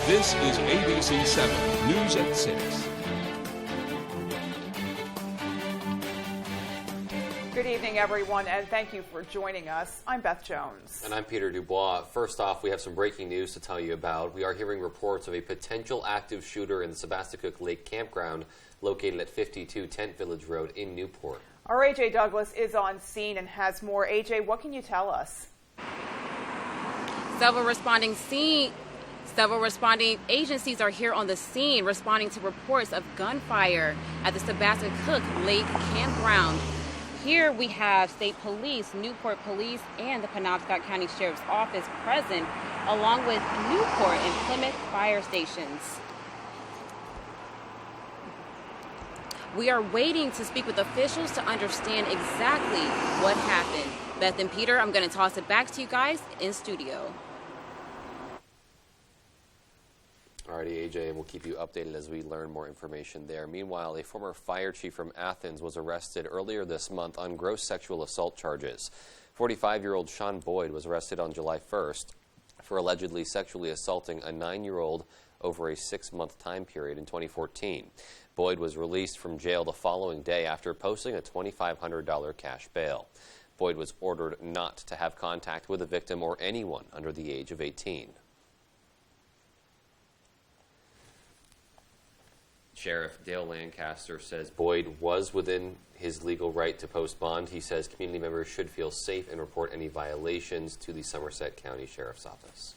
This is ABC 7 News at 6. Good evening, everyone, and thank you for joining us. I'm Beth Jones. And I'm Peter Dubois. First off, we have some breaking news to tell you about. We are hearing reports of a potential active shooter in the Sebasticook Lake Campground located at 52 Tent Village Road in Newport. Our AJ Douglas is on scene and has more. AJ, what can you tell us? Several responding agencies are here on the scene responding to reports of gunfire at the Sebasticook Lake Campground. Here we have State Police, Newport Police, and the Penobscot County Sheriff's Office present, along with Newport and Plymouth fire stations. We are waiting to speak with officials to understand exactly what happened. Beth and Peter, I'm going to toss it back to you guys in studio. Alrighty, AJ, and we'll keep you updated as we learn more information there. Meanwhile, a former fire chief from Athens was arrested earlier this month on gross sexual assault charges. 45-year-old Sean Boyd was arrested on July 1st for allegedly sexually assaulting a 9-year-old over a 6-month time period in 2014. Boyd was released from jail the following day after posting a $2,500 cash bail. Boyd was ordered not to have contact with the victim or anyone under the age of 18. Sheriff Dale Lancaster says Boyd was within his legal right to post bond. He says community members should feel safe and report any violations to the Somerset County Sheriff's Office.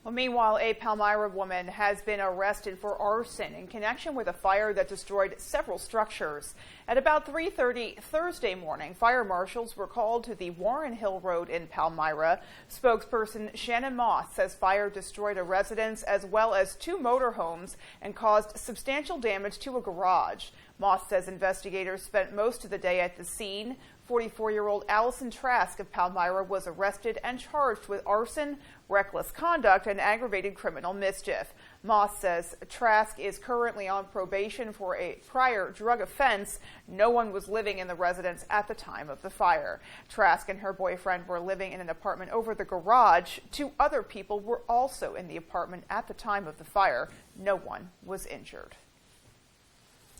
Well, meanwhile, a Palmyra woman has been arrested for arson in connection with a fire that destroyed several structures. At about 3:30 Thursday morning, fire marshals were called to the Warren Hill Road in Palmyra. Spokesperson Shannon Moss says fire destroyed a residence as well as 2 motorhomes and caused substantial damage to a garage. Moss says investigators spent most of the day at the scene. 44-year-old Allison Trask of Palmyra was arrested and charged with arson, reckless conduct, and aggravated criminal mischief. Moss says Trask is currently on probation for a prior drug offense. No one was living in the residence at the time of the fire. Trask and her boyfriend were living in an apartment over the garage. 2 other people were also in the apartment at the time of the fire. No one was injured.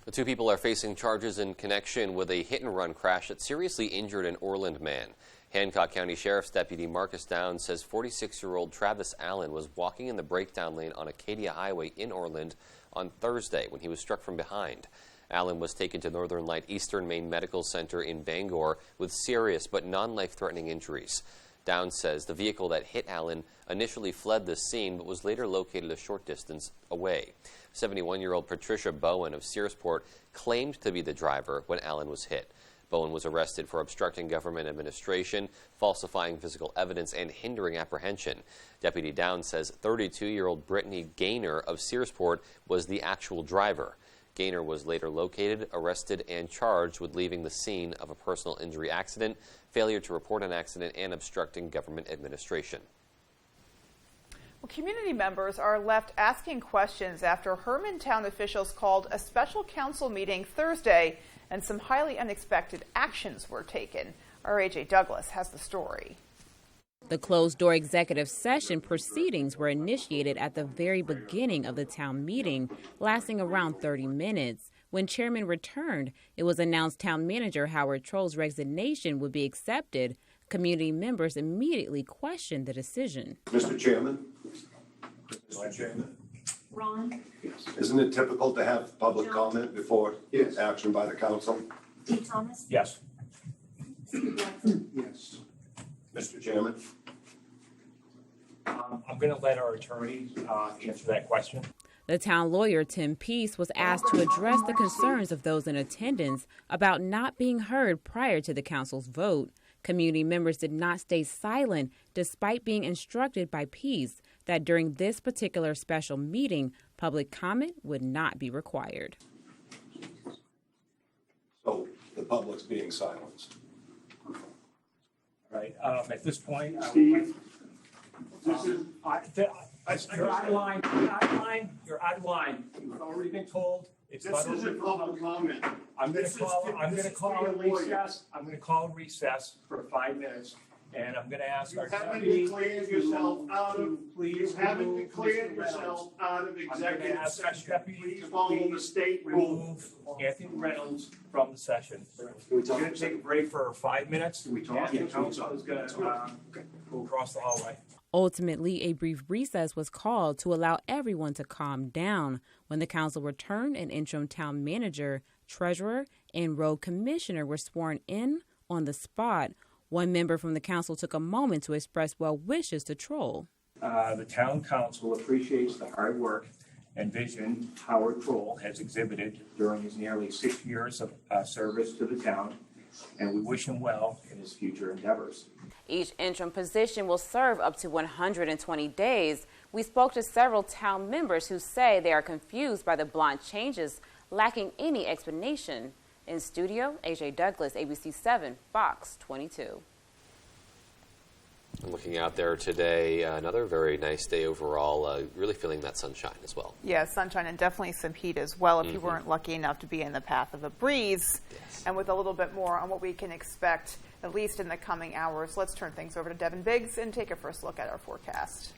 The 2 people are facing charges in connection with a hit-and-run crash that seriously injured an Orland man. Hancock County Sheriff's Deputy Marcus Downs says 46-year-old Travis Allen was walking in the breakdown lane on Acadia Highway in Orland on Thursday when he was struck from behind. Allen was taken to Northern Light Eastern Maine Medical Center in Bangor with serious but non-life-threatening injuries. Downs says the vehicle that hit Allen initially fled the scene but was later located a short distance away. 71-year-old Patricia Bowen of Searsport claimed to be the driver when Allen was hit. Bowen was arrested for obstructing government administration, falsifying physical evidence, and hindering apprehension. Deputy Downs says 32-year-old Brittany Gaynor of Searsport was the actual driver. Gaynor was later located, arrested, and charged with leaving the scene of a personal injury accident, failure to report an accident, and obstructing government administration. Well, community members are left asking questions after Hermantown officials called a special council meeting Thursday and some highly unexpected actions were taken. Our AJ Douglas has the story. The closed-door executive session proceedings were initiated at the very beginning of the town meeting, lasting around 30 minutes. When chairman returned, it was announced town manager Howard Troll's resignation would be accepted. Community members immediately questioned the decision. Mr. Chairman? Mr. Chairman? Ron? Yes. Isn't it typical to have public comment before action by the council? D. Thomas? Yes. Yes. Mr. Chairman? I'm going to let our attorney answer that question. The town lawyer, Tim Peace, was asked to address the concerns of those in attendance about not being heard prior to the council's vote. Community members did not stay silent despite being instructed by Peace that during this particular special meeting, public comment would not be required. So the public's being silenced. All right. At this point, Steve, you're out of line. You're out of line. You're out of line. You've already been told. It's this isn't public comment. I'm going to call a recess. I'm going to call a recess for 5 minutes, And I'm going to ask our You haven't deputy declared yourself out of, to please you haven't remove declared Mr. Reynolds. yourself out of I'm going to executive ask our session. deputy Please to follow the state rule. remove Anthony Reynolds from the session. we We're talk? going to take a break for 5 minutes. Can we talk? And the Yes, we council talk. is going to go across the hallway. Ultimately, a brief recess was called to allow everyone to calm down. When the council returned, an interim town manager, treasurer, and road commissioner were sworn in on the spot. One member from the council took a moment to express well wishes to Troll. The town council appreciates the hard work and vision Howard Troll has exhibited during his nearly 6 years of service to the town, and we wish him well in his future endeavors. Each interim position will serve up to 120 days. We spoke to several town members who say they are confused by the blunt changes, lacking any explanation. In studio, AJ Douglas, ABC 7, Fox 22. Looking out there today, another very nice day overall. Really feeling that sunshine as well. Yeah, sunshine and definitely some heat as well if you weren't lucky enough to be in the path of a breeze. Yes. And with a little bit more on what we can expect, at least in the coming hours, let's turn things over to Devin Biggs and take a first look at our forecast.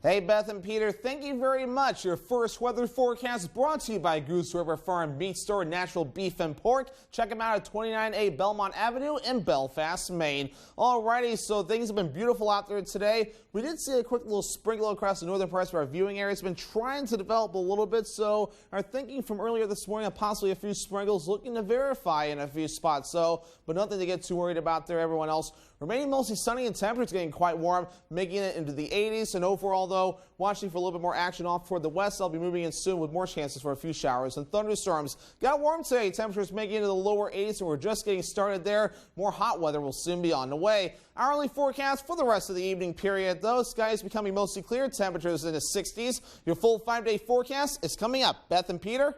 Hey, Beth and Peter, thank you very much. Your first weather forecast brought to you by Goose River Farm Meat Store, Natural Beef and Pork. Check them out at 29A Belmont Avenue in Belfast, Maine. Alrighty, so things have been beautiful out there today. We did see a quick little sprinkle across the northern parts of our viewing area. It's been trying to develop a little bit, so our thinking from earlier this morning of possibly a few sprinkles, looking to verify in a few spots. So, but nothing to get too worried about there. Everyone else remaining mostly sunny and temperatures getting quite warm, making it into the 80s. And overall, though, watching for a little bit more action off toward the west. I'll be moving in soon with more chances for a few showers and thunderstorms. Got warm today. Temperatures making it into the lower 80s, and we're just getting started there. More hot weather will soon be on the way. Hourly forecast for the rest of the evening period, though. Sky is becoming mostly clear. Temperatures in the 60s. Your full 5-day forecast is coming up. Beth and Peter?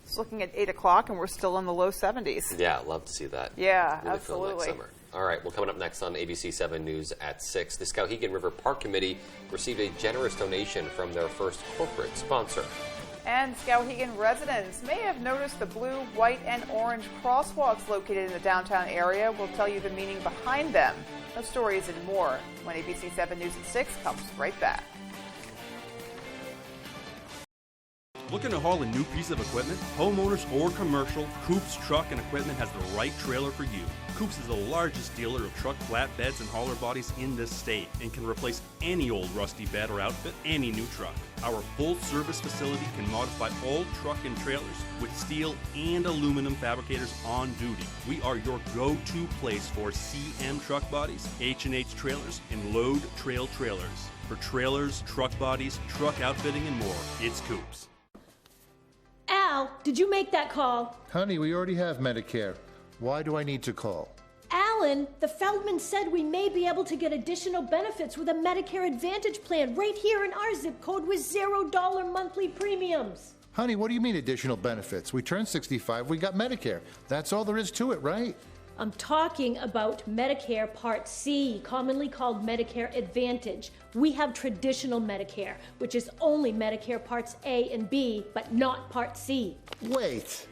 It's looking at 8 o'clock, and we're still in the low 70s. Yeah, love to see that. Yeah, really absolutely. Feeling like summer. All right, well, coming up next on ABC 7 News at 6, the Skowhegan River Park Committee received a generous donation from their first corporate sponsor. And Skowhegan residents may have noticed the blue, white, and orange crosswalks located in the downtown area. We'll tell you the meaning behind them. Those stories and more when ABC 7 News at 6 comes right back. Looking to haul a new piece of equipment? Homeowners or commercial, Coops Truck and Equipment has the right trailer for you. Coops is the largest dealer of truck flatbeds and hauler bodies in this state and can replace any old rusty bed or outfit, any new truck. Our full-service facility can modify all truck and trailers with steel and aluminum fabricators on duty. We are your go-to place for CM truck bodies, H&H trailers, and load trail trailers. For trailers, truck bodies, truck outfitting, and more, it's Coops. Al, did you make that call? Honey, we already have Medicare. Why do I need to call? Alan, the Feldman said we may be able to get additional benefits with a Medicare Advantage plan right here in our zip code with $0 monthly premiums. Honey, what do you mean additional benefits? We turned 65, we got Medicare. That's all there is to it, right? I'm talking about Medicare Part C, commonly called Medicare Advantage. We have traditional Medicare, which is only Medicare Parts A and B, but not Part C. Wait.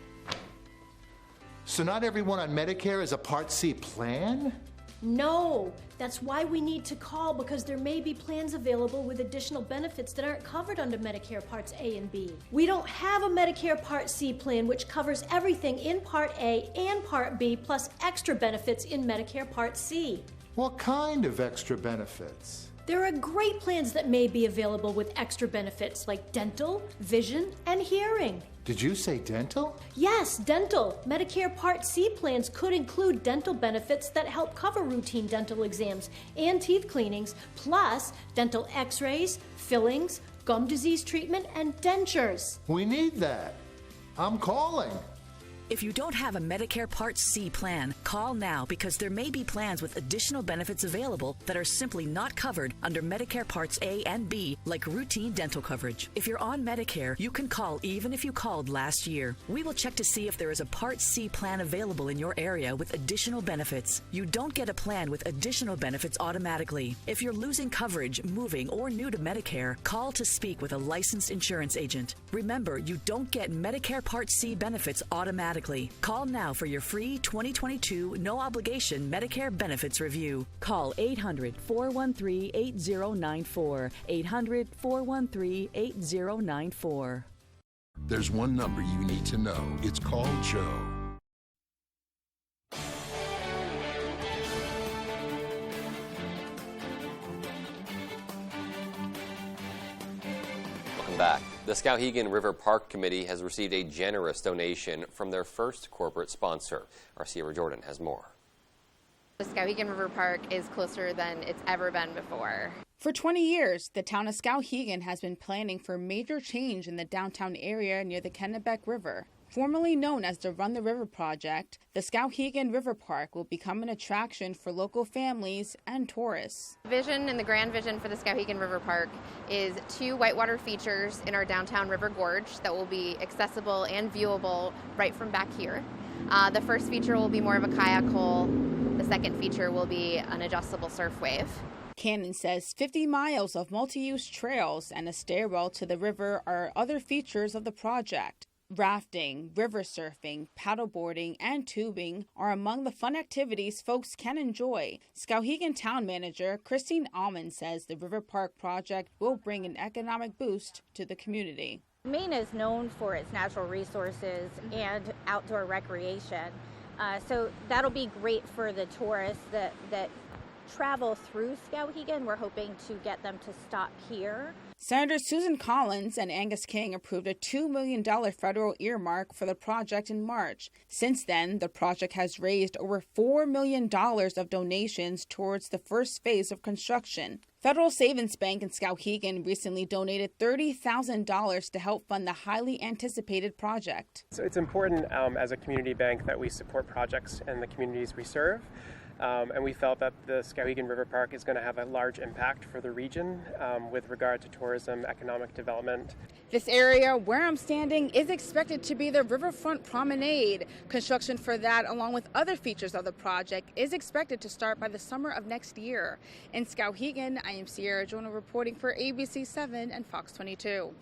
So not everyone on Medicare is a Part C plan? No, that's why we need to call, because there may be plans available with additional benefits that aren't covered under Medicare Parts A and B. We don't have a Medicare Part C plan which covers everything in Part A and Part B plus extra benefits in Medicare Part C. What kind of extra benefits? There are great plans that may be available with extra benefits like dental, vision, and hearing. Did you say dental? Yes, dental. Medicare Part C plans could include dental benefits that help cover routine dental exams and teeth cleanings, plus dental x-rays, fillings, gum disease treatment, and dentures. We need that. I'm calling. If you don't have a Medicare Part C plan, call now because there may be plans with additional benefits available that are simply not covered under Medicare Parts A and B, like routine dental coverage. If you're on Medicare, you can call even if you called last year. We will check to see if there is a Part C plan available in your area with additional benefits. You don't get a plan with additional benefits automatically. If you're losing coverage, moving, or new to Medicare, call to speak with a licensed insurance agent. Remember, you don't get Medicare Part C benefits automatically. automatically. Call now for your free 2022 no-obligation Medicare benefits review. Call 800-413-8094. 800-413-8094. There's one number you need to know. It's called Joe. Welcome back. The Skowhegan River Park Committee has received a generous donation from their first corporate sponsor. Our Sierra Jordan has more. The Skowhegan River Park is closer than it's ever been before. For 20 years, the town of Skowhegan has been planning for major change in the downtown area near the Kennebec River. Formerly known as the Run the River Project, the Skowhegan River Park will become an attraction for local families and tourists. Vision and the grand vision for the Skowhegan River Park is 2 whitewater features in our downtown river gorge that will be accessible and viewable right from back here. The first feature will be more of a kayak hole. The second feature will be an adjustable surf wave. Cannon says 50 miles of multi-use trails and a stairwell to the river are other features of the project. Rafting, river surfing, paddleboarding, and tubing are among the fun activities folks can enjoy. Skowhegan Town Manager Christine Almond says the River Park project will bring an economic boost to the community. Maine is known for its natural resources and outdoor recreation, so that'll be great for the tourists that travel through Skowhegan. We're hoping to get them to stop here. Senator Susan Collins and Angus King approved a $2 million federal earmark for the project in March. Since then, the project has raised over $4 million of donations towards the first phase of construction. Federal Savings Bank in Skowhegan recently donated $30,000 to help fund the highly anticipated project. So it's important as a community bank that we support projects in the communities we serve. And we felt that the Skowhegan River Park is going to have a large impact for the region with regard to tourism, economic development. This area where I'm standing is expected to be the Riverfront Promenade. Construction for that, along with other features of the project, is expected to start by the summer of next year. In Skowhegan, I am Sierra Jonah reporting for ABC 7 and Fox 22.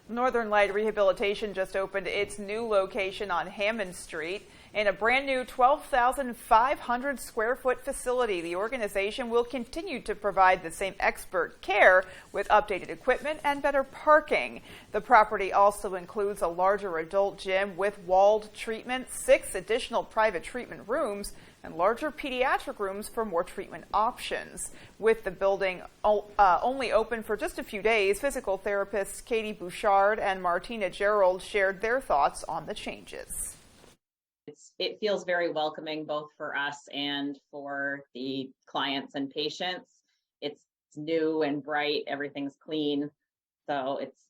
Northern Light Rehabilitation just opened its new location on Hammond Street. In a brand new 12,500 square foot facility, the organization will continue to provide the same expert care with updated equipment and better parking. The property also includes a larger adult gym with walled treatment, 6 additional private treatment rooms, and larger pediatric rooms for more treatment options. With the building only open for just a few days, physical therapists Katie Bouchard and Martina Gerald shared their thoughts on the changes. It feels very welcoming both for us and for the clients and patients. It's new and bright, everything's clean, so it's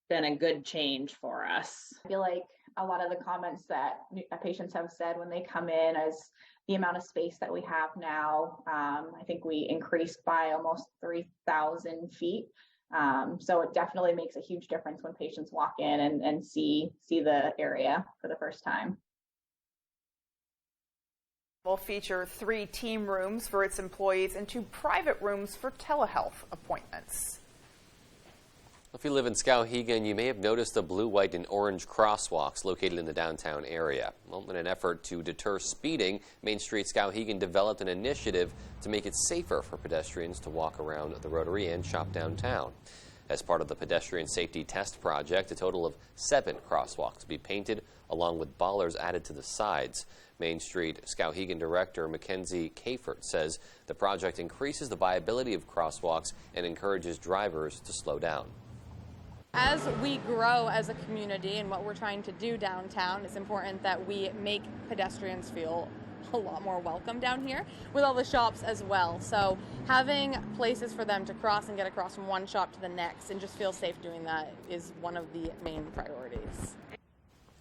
been a good change for us. I feel like a lot of the comments that patients have said when they come in is the amount of space that we have now. I think we increased by almost 3,000 feet. So it definitely makes a huge difference when patients walk in and see the area for the first time. Will feature 3 team rooms for its employees and 2 private rooms for telehealth appointments. If you live in Skowhegan, you may have noticed the blue, white, and orange crosswalks located in the downtown area. Well, in an effort to deter speeding, Main Street Skowhegan developed an initiative to make it safer for pedestrians to walk around the Rotary and shop downtown. As part of the pedestrian safety test project, a total of 7 crosswalks will be painted along with bollards added to the sides. Main Street Skowhegan Director Mackenzie Kafert says the project increases the viability of crosswalks and encourages drivers to slow down. As we grow as a community and what we're trying to do downtown, it's important that we make pedestrians feel a lot more welcome down here with all the shops as well. So having places for them to cross and get across from one shop to the next and just feel safe doing that is one of the main priorities.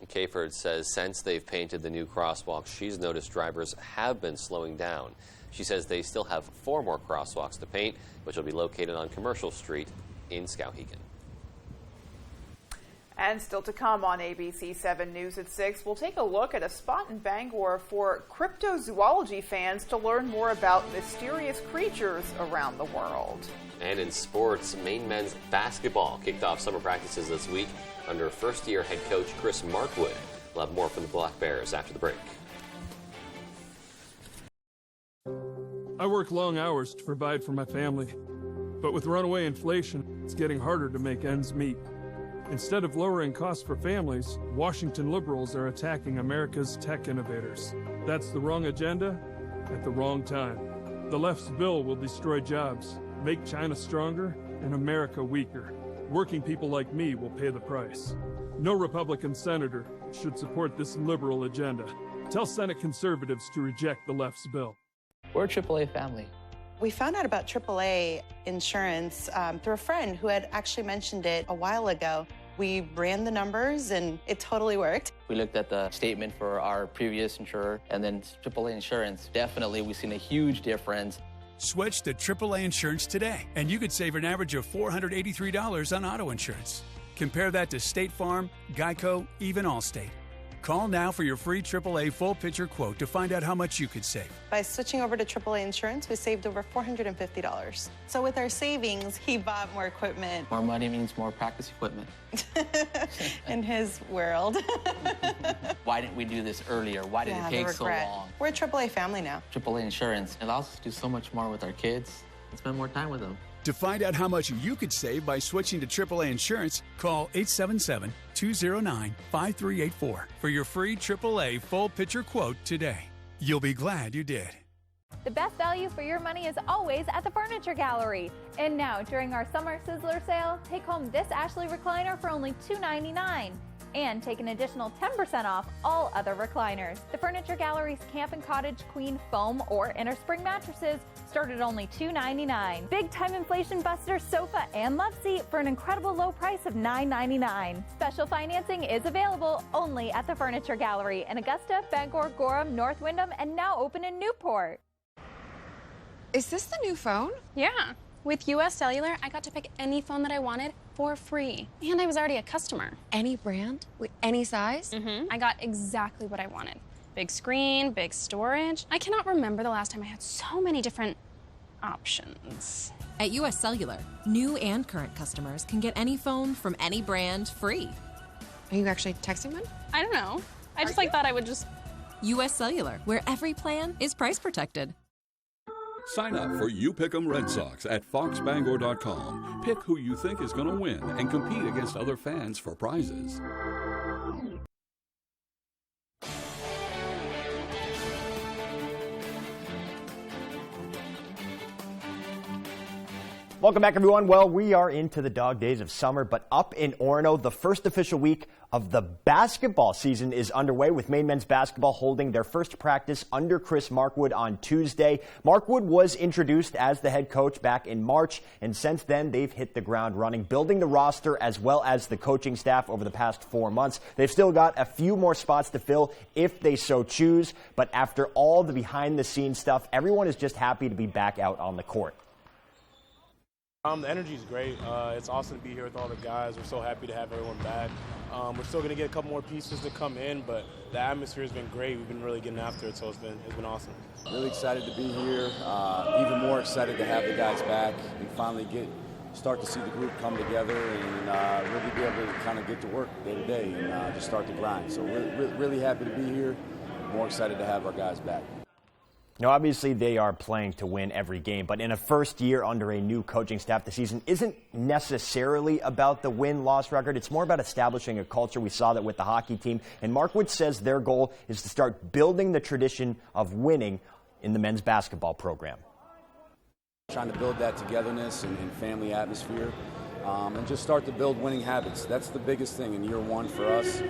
Kafert says since they've painted the new crosswalks, she's noticed drivers have been slowing down. She says they still have 4 more crosswalks to paint, which will be located on Commercial Street in Skowhegan. And still to come on ABC 7 News at 6, we'll take a look at a spot in Bangor for cryptozoology fans to learn more about mysterious creatures around the world. And in sports, Maine men's basketball kicked off summer practices this week under first-year head coach Chris Markwood. We'll have more from the Black Bears after the break. I work long hours to provide for my family, but with runaway inflation, it's getting harder to make ends meet. Instead of lowering costs for families, Washington liberals are attacking America's tech innovators. That's the wrong agenda at the wrong time. The left's bill will destroy jobs, make China stronger, and America weaker. Working people like me will pay the price. No Republican senator should support this liberal agenda. Tell Senate conservatives to reject the left's bill. We're a AAA family. We found out about AAA insurance through a friend who had actually mentioned it a while ago. We ran the numbers and it totally worked. We looked at the statement for our previous insurer and then AAA insurance. Definitely, we've seen a huge difference. Switch to AAA insurance today, and you could save an average of $483 on auto insurance. Compare that to State Farm, Geico, even Allstate. Call now for your free AAA full picture quote to find out how much you could save. By switching over to AAA insurance, we saved over $450. So with our savings, he bought more equipment. More money means more practice equipment. In his world. Why didn't we do this earlier? Why did it take so long? We're a AAA family now. AAA insurance allows us to do so much more with our kids and spend more time with them. To find out how much you could save by switching to AAA insurance, call 877-209-5384 for your free AAA full picture quote today. You'll be glad you did. The best value for your money is always at the Furniture Gallery. And now, during our Summer Sizzler sale, take home this Ashley recliner for only $2.99. And take an additional 10% off all other recliners. The Furniture Gallery's Camp and Cottage Queen foam or inner spring mattresses start at only $2.99. Big time inflation buster sofa and love seat for an incredible low price of $9.99. Special financing is available only at the Furniture Gallery in Augusta, Bangor, Gorham, North Windham, and now open in Newport. Is this the new phone? Yeah. With US Cellular, I got to pick any phone that I wanted for free. And I was already a customer. Any brand, with any size, I got exactly what I wanted. Big screen, big storage. I cannot remember the last time I had so many different options. At US Cellular, new and current customers can get any phone from any brand free. Are you actually texting them? I don't know. I just thought I would just... US Cellular, where every plan is price protected. Sign up for You Pick 'em Red Sox at foxbangor.com. Pick who you think is going to win and compete against other fans for prizes. Welcome back, everyone. Well, we are into the dog days of summer, but up in Orono, the first official week of the basketball season is underway, with Maine men's basketball holding their first practice under Chris Markwood on Tuesday. Markwood was introduced as the head coach back in March, and since then they've hit the ground running, building the roster as well as the coaching staff over the past 4 months. They've still got a few more spots to fill if they so choose, but after all the behind-the-scenes stuff, everyone is just happy to be back out on the court. The energy is great. It's awesome to be here with all the guys. We're so happy to have everyone back. We're still going to get a couple more pieces to come in, but the atmosphere has been great. We've been really getting after it, so it's been awesome. Really excited to be here. Even more excited to have the guys back and finally start to see the group come together and really be able to kind of get to work day to day and just start the grind. So we're really happy to be here. More excited to have our guys back. Now, obviously, they are playing to win every game, but in a first year under a new coaching staff, the season isn't necessarily about the win-loss record. It's more about establishing a culture. We saw that with the hockey team, and Markwood says their goal is to start building the tradition of winning in the men's basketball program. Trying to build that togetherness and family atmosphere and just start to build winning habits. That's the biggest thing in year one for us.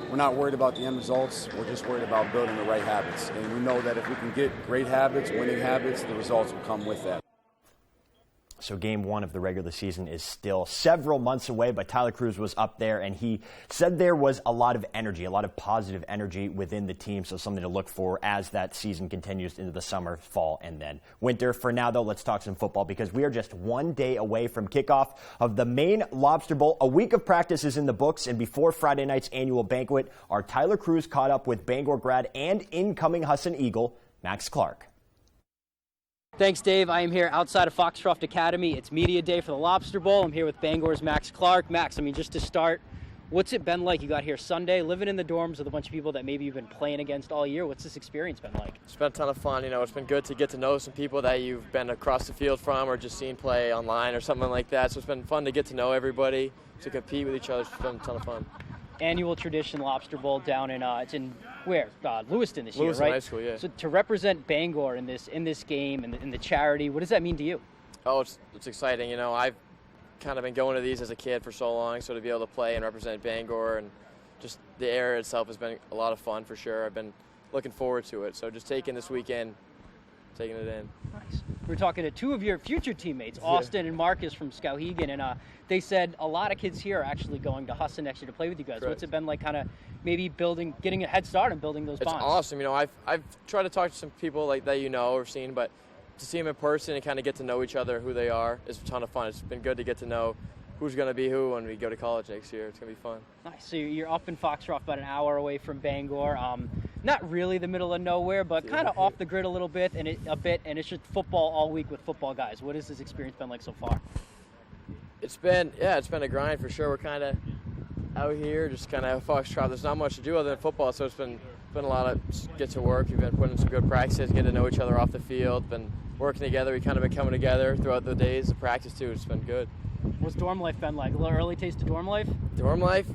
We're not worried about the end results. We're just worried about building the right habits. And we know that if we can get great habits, winning habits, the results will come with that. So game one of the regular season is still several months away, but Tyler Cruz was up there and he said there was a lot of energy, a lot of positive energy within the team. So something to look for as that season continues into the summer, fall, and then winter. For now, though, let's talk some football because we are just one day away from kickoff of the Maine Lobster Bowl. A week of practice is in the books, and before Friday night's annual banquet, our Tyler Cruz caught up with Bangor grad and incoming Husson Eagle, Max Clark. Thanks, Dave. I am here outside of Foxcroft Academy. It's media day for the Lobster Bowl. I'm here with Bangor's Max Clark. Max, just to start, what's it been like? You got here Sunday, living in the dorms with a bunch of people that maybe you've been playing against all year. What's this experience been like? It's been a ton of fun. It's been good to get to know some people that you've been across the field from or just seen play online or something like that. So it's been fun to get to know everybody, to compete with each other. It's been a ton of fun. Annual tradition Lobster Bowl down in it's in where Lewiston this year, Lewiston right? High School, yeah. So to represent Bangor in this game and in the charity, what does that mean to you? Oh, it's exciting. I've kind of been going to these as a kid for so long, so to be able to play and represent Bangor and just the area itself has been a lot of fun for sure. I've been looking forward to it. So just taking this weekend, taking it in. Nice. We're talking to two of your future teammates, Austin and Marcus from Skowhegan, and they said a lot of kids here are actually going to Husson next year to play with you guys. Correct. What's it been like kind of maybe getting a head start and building those bonds? It's awesome. I've tried to talk to some people like that or seen, but to see them in person and kind of get to know each other, who they are, is a ton of fun. It's been good to get to know who's going to be who when we go to college next year. It's going to be fun. Nice. So you're up in Foxcroft, about an hour away from Bangor. Not really the middle of nowhere, but kind of off the grid a little bit, and it's just football all week with football guys. What has this experience been like so far? It's been a grind for sure. We're kind of out here, just kind of Foxcroft. There's not much to do other than football, so it's been a lot of get to work. We've been putting in some good practices, getting to know each other off the field, been working together. We've kind of been coming together throughout the days of practice too. It's been good. What's dorm life been like? A little early taste of dorm life? Dorm life,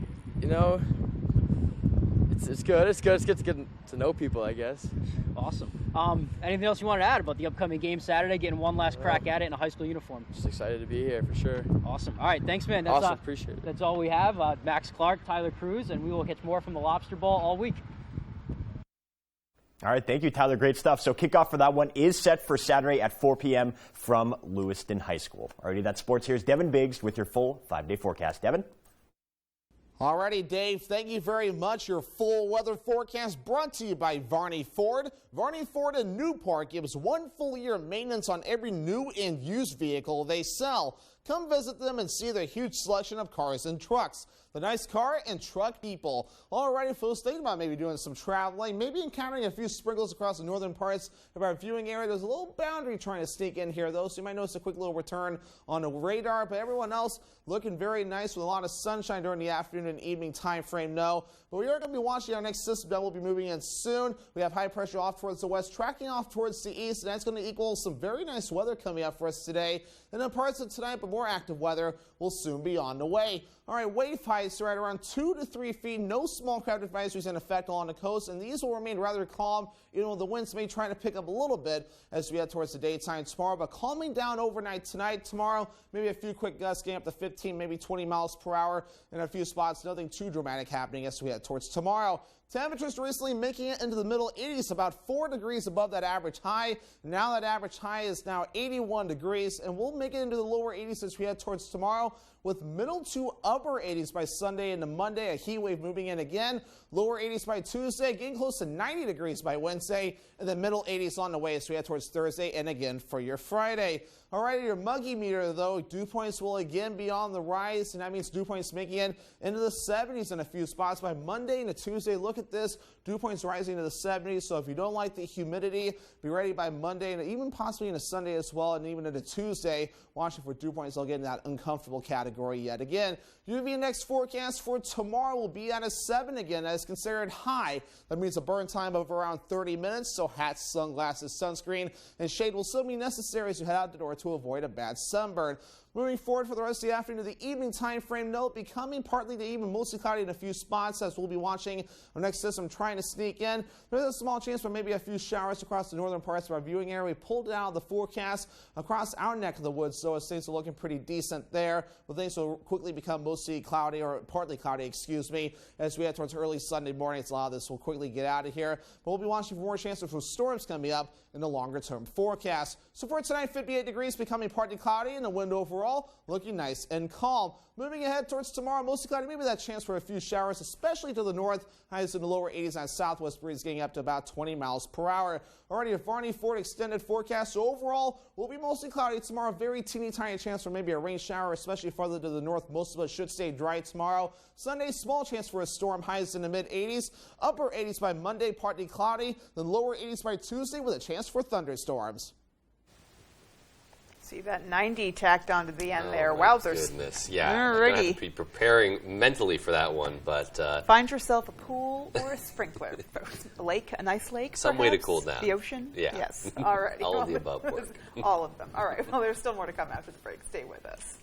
it's good. It's good. It's good to get to know people, I guess. Awesome. Anything else you wanted to add about the upcoming game Saturday, getting one last crack at it in a high school uniform? Just excited to be here for sure. Awesome. All right, thanks, man. Awesome. Appreciate it. That's all we have. Max Clark, Tyler Cruz, and we will catch more from the Lobster Bowl all week. All right, thank you, Tyler. Great stuff. So kickoff for that one is set for Saturday at 4 p.m. from Lewiston High School. Alrighty, that's sports. Here's Devin Biggs with your full 5-day forecast. Devin? Alrighty, Dave, thank you very much. Your full weather forecast brought to you by Varney Ford. Varney Ford in Newport gives 1 full year of maintenance on every new and used vehicle they sell. Come visit them and see their huge selection of cars and trucks. The nice car and truck people. Alrighty, folks, thinking about maybe doing some traveling, maybe encountering a few sprinkles across the northern parts of our viewing area. There's a little boundary trying to sneak in here, though, so you might notice a quick little return on the radar. But everyone else looking very nice with a lot of sunshine during the afternoon and evening time frame, no. But we are going to be watching our next system that will be moving in soon. We have high pressure off towards the west, tracking off towards the east, and that's going to equal some very nice weather coming up for us today. And then parts of tonight, but more active weather will soon be on the way. All right, wave heights are at around 2 to 3 feet. No small craft advisories in effect along the coast, and these will remain rather calm. The winds may try to pick up a little bit as we head towards the daytime tomorrow, but calming down overnight tonight. Tomorrow, maybe a few quick gusts getting up to 15, maybe 20 miles per hour in a few spots. Nothing too dramatic happening as we head towards tomorrow. Temperatures recently making it into the middle 80s, about 4 degrees above that average high. Now that average high is now 81 degrees, and we'll make it into the lower 80s as we head towards tomorrow, with middle to upper 80s by Sunday into Monday. A heat wave moving in again. Lower 80s by Tuesday, getting close to 90 degrees by Wednesday, and then middle 80s on the way as we head towards Thursday and again for your Friday. All right, your muggy meter, though, dew points will again be on the rise, and that means dew points making it into the 70s in a few spots by Monday and Tuesday. Look at this, dew points rising to the 70s, so if you don't like the humidity, be ready by Monday and even possibly into Sunday as well, and even into Tuesday, watching for dew points. They'll get in that uncomfortable category yet again. UV index forecast for tomorrow will be at a 7 again. That is considered high. That means a burn time of around 30 minutes, so hats, sunglasses, sunscreen, and shade will still be necessary as you head out the door to avoid a bad sunburn. Moving forward for the rest of the afternoon to the evening time frame, note becoming partly to even mostly cloudy in a few spots as we'll be watching our next system trying to sneak in. There's a small chance for maybe a few showers across the northern parts of our viewing area. We pulled it out of the forecast across our neck of the woods, so as things are looking pretty decent there. But things will quickly become mostly cloudy, or partly cloudy, excuse me, as we head towards early Sunday morning. A lot of this will quickly get out of here. But we'll be watching for more chances for storms coming up in the longer term forecast. So for tonight, 58 degrees, becoming partly cloudy, and the wind overall looking nice and calm. Moving ahead towards tomorrow, mostly cloudy, maybe that chance for a few showers, especially to the north. Highs in the lower 80s and southwest breeze getting up to about 20 miles per hour. Already a Varney Ford extended forecast, so overall will be mostly cloudy tomorrow. Very teeny tiny chance for maybe a rain shower, especially farther to the north. Most of us should stay dry tomorrow. Sunday, small chance for a storm. Highs in the mid 80s, upper 80s by Monday, partly cloudy, then lower 80s by Tuesday with a chance for thunderstorms. See that 90 tacked onto the end there. Wowzers. Goodness, yeah. Alrighty. You're gonna have to be preparing mentally for that one, but find yourself a pool or a sprinkler. A lake, a nice lake. Some perhaps? way to cool down. The ocean. Yeah. Yes. All right. All of the above work. All of them. All right. Well, there's still more to come after the break. Stay with us.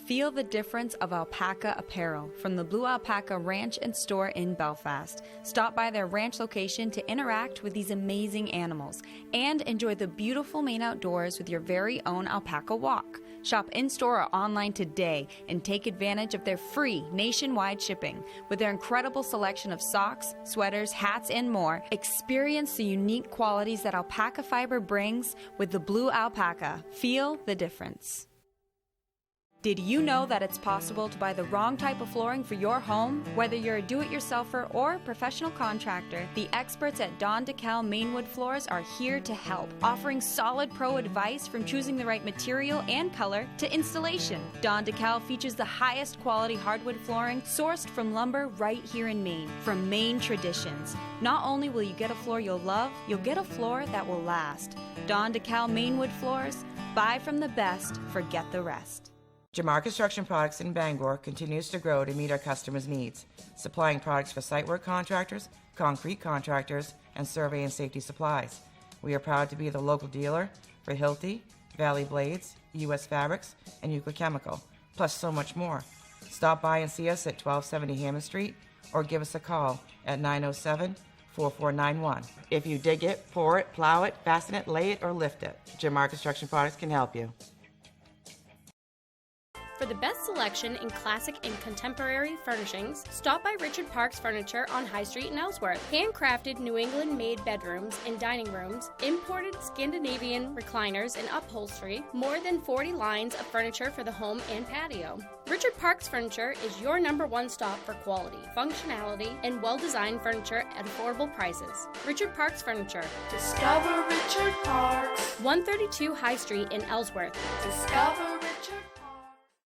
Feel the difference of alpaca apparel from the Blue Alpaca Ranch and Store in Belfast. Stop by their ranch location to interact with these amazing animals and enjoy the beautiful Maine outdoors with your very own alpaca walk. Shop in-store or online today and take advantage of their free nationwide shipping. With their incredible selection of socks, sweaters, hats, and more, experience the unique qualities that alpaca fiber brings with the Blue Alpaca. Feel the difference. Did you know that it's possible to buy the wrong type of flooring for your home? Whether you're a do-it-yourselfer or professional contractor, the experts at Don DeKalb Mainwood Floors are here to help, offering solid pro advice from choosing the right material and color to installation. Don DeKalb features the highest quality hardwood flooring sourced from lumber right here in Maine, from Maine traditions. Not only will you get a floor you'll love, you'll get a floor that will last. Don DeKalb Mainwood Floors, buy from the best, forget the rest. Jamar Construction Products in Bangor continues to grow to meet our customers' needs, supplying products for site work contractors, concrete contractors, and survey and safety supplies. We are proud to be the local dealer for Hilti, Valley Blades, U.S. Fabrics, and Euclid Chemical, plus so much more. Stop by and see us at 1270 Hammond Street or give us a call at 907-4491. If you dig it, pour it, plow it, fasten it, lay it, or lift it, Jamar Construction Products can help you. For the best selection in classic and contemporary furnishings, stop by Richard Parks Furniture on High Street in Ellsworth. Handcrafted New England-made bedrooms and dining rooms, imported Scandinavian recliners and upholstery, more than 40 lines of furniture for the home and patio. Richard Parks Furniture is your #1 stop for quality, functionality, and well-designed furniture at affordable prices. Richard Parks Furniture. Discover Richard Parks. 132 High Street in Ellsworth. Discover Richard.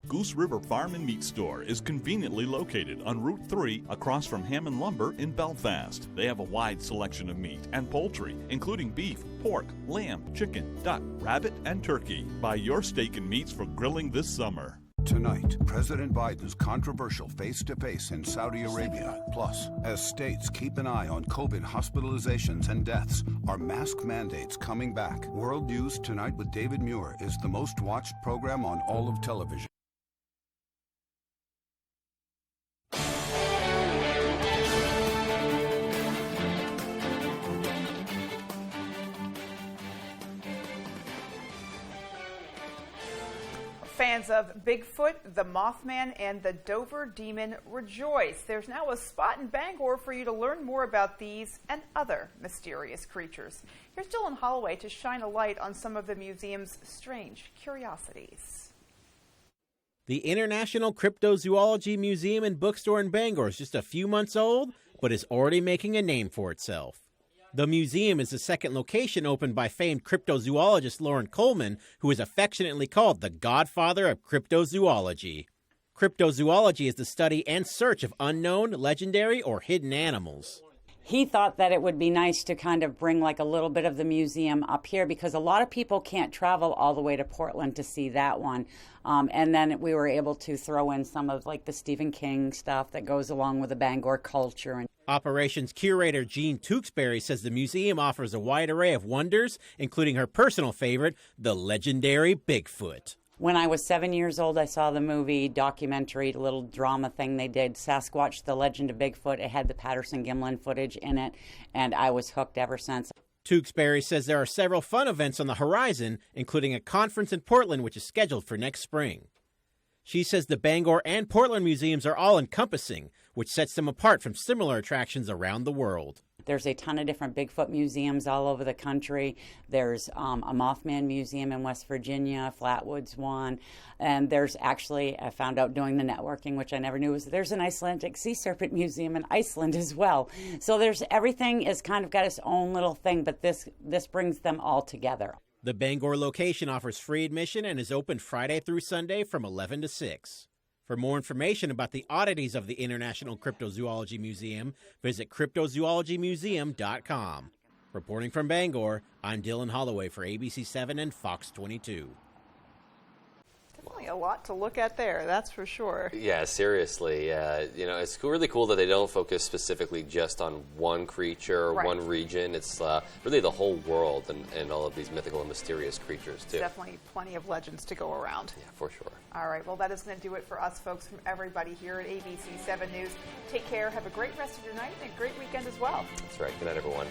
Goose River Farm and Meat Store is conveniently located on Route 3 across from Hammond Lumber in Belfast. They have a wide selection of meat and poultry, including beef, pork, lamb, chicken, duck, rabbit, and turkey. Buy your steak and meats for grilling this summer. Tonight, President Biden's controversial face-to-face in Saudi Arabia. Plus, as states keep an eye on COVID hospitalizations and deaths, are mask mandates coming back? World News Tonight with David Muir is the most watched program on all of television. Fans of Bigfoot, the Mothman, and the Dover Demon rejoice. There's now a spot in Bangor for you to learn more about these and other mysterious creatures. Here's Dylan Holloway to shine a light on some of the museum's strange curiosities. The International Cryptozoology Museum and Bookstore in Bangor is just a few months old, but is already making a name for itself. The museum is the second location opened by famed cryptozoologist Lauren Coleman, who is affectionately called the godfather of cryptozoology. Cryptozoology is the study and search of unknown, legendary, or hidden animals. he thought that it would be nice to kind of bring like a little bit of the museum up here because a lot of people can't travel all the way to Portland to see that one. And then we were able to throw in some of like the Stephen King stuff that goes along with the Bangor culture. And Operations curator Jean Tewksbury says the museum offers a wide array of wonders, including her personal favorite, the legendary Bigfoot. when I was 7 years old, I saw the movie documentary, little drama thing they did, Sasquatch, The Legend of Bigfoot. It had the Patterson-Gimlin footage in it, and I was hooked ever since. Tewksbury says there are several fun events on the horizon, including a conference in Portland, which is scheduled for next spring. She says the Bangor and Portland museums are all-encompassing, which sets them apart from similar attractions around the world. There's a ton of different Bigfoot museums all over the country. There's a Mothman Museum in West Virginia, Flatwoods one, and there's actually, I found out doing the networking, which I never knew, was there's an Icelandic sea serpent museum in Iceland as well. So there's everything is kind of got its own little thing, but this brings them all together. The Bangor location offers free admission and is open Friday through Sunday from 11 to 6. For more information about the oddities of the International Cryptozoology Museum, visit cryptozoologymuseum.com. Reporting from Bangor, I'm Dylan Holloway for ABC 7 and Fox 22. Definitely a lot to look at there, that's for sure. Yeah, seriously. It's really cool that they don't focus specifically just on one creature or one region. It's really the whole world and all of these mythical and mysterious creatures, too. Definitely plenty of legends to go around. Yeah, for sure. All right, well, that is going to do it for us, folks, from everybody here at ABC 7 News. Take care, have a great rest of your night, and a great weekend as well. That's right. Good night, everyone.